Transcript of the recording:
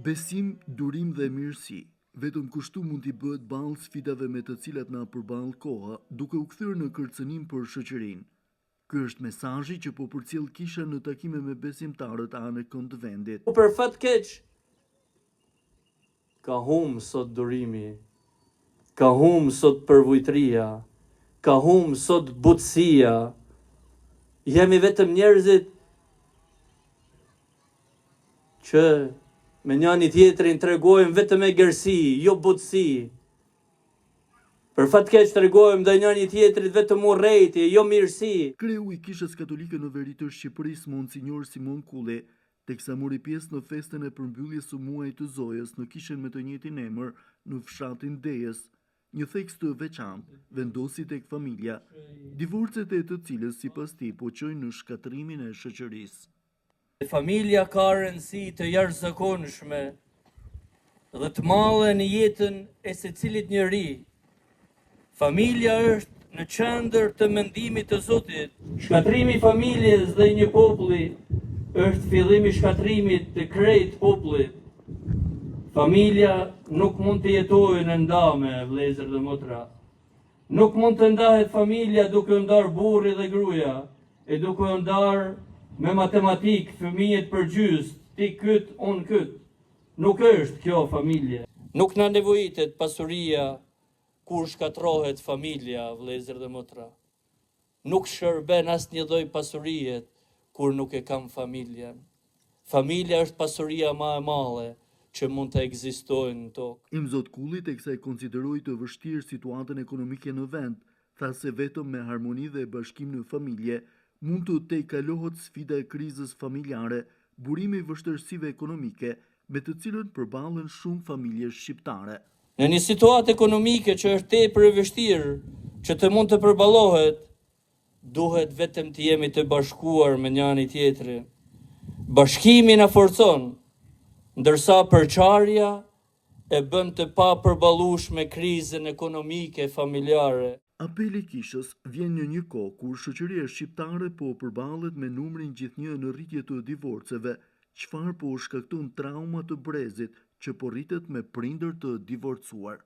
Besim, durim dhe mirësi. Vetëm kushtu mund t'i bëhet ballë sfidave me të cilat na përball koha, duke u kthyer në kërcënim për shoqërinë. Ky është mesazhi që po përcjell kisha në takime me besimtarët anë kënd vendit. Për fat keq, ka hum sot durimi, ka hum sot përvujtëria, ka hum sot butësia. Jemi vetëm njerëzit që me njëri tjetrin tregojmë vetëm e gërsi, jo butësi. Për fat keq tregojmë ndaj njëri tjetrit vetëm urrejtje, jo mirësi. Kreu i Kishës Katolike në veri të Shqipërisë, Monsinjor Simon Kulli, teksa mori pjesë në festën e përmbylljes së muajit të Zojës në kishën me të njëjtin emër në fshatin Dejës, një theks të veçantë, vendosi tek familja, divorcet e të cilës sipas tij po çojnë në shkatrimin e shoqërisë. Familja ka rëndësi të jashtëzakonshme dhe të madhe në jetën e secilit njeri. Familja është në qendër të mendimit të Zotit. Shkatrimi i familjes dhe një populli është fillimi i shkatrimit të krejt popullit. Familja nuk mund të jetojë në ndame, vëllezër dhe motra. Nuk mund të ndahet familja duke u ndar burri dhe gruaja, e duke u ndar me matematik fëmijët për gjys, ti kyt, unë kyt. Nuk është kjo familje. Nuk na nevojitet pasuria kur shkatrohet familja, vëllezër dhe motra. Nuk shërben asnjë lloj pasurie kur nuk e kam familjen. Familja është pasuria më e madhe që mund të ekzistojë në tokë. Imzot Kulli, teksa e konsideroi të vështirë situatën ekonomike në vend, tha se vetëm me harmoni dhe bashkim në familje mund të tejkalohet sfida e krizës familjare, burimi i vështirësive ekonomike me të cilën përballen shumë familje shqiptare. Në një situatë ekonomike që është tepër e vështirë, që të mund të përballohet, duhet vetëm të jemi të bashkuar me njëri tjetrin. Bashkimi na forcon, ndërsa përçarja e bën të papërballueshme krizën ekonomike familjare. Apeli i Kishës vjen në një kohë kur shoqëria shqiptare po përballet me numrin gjithnjë në rritje të divorceve, çfarë po shkakton trauma të brezit që po rritet me prindër të divorcuar.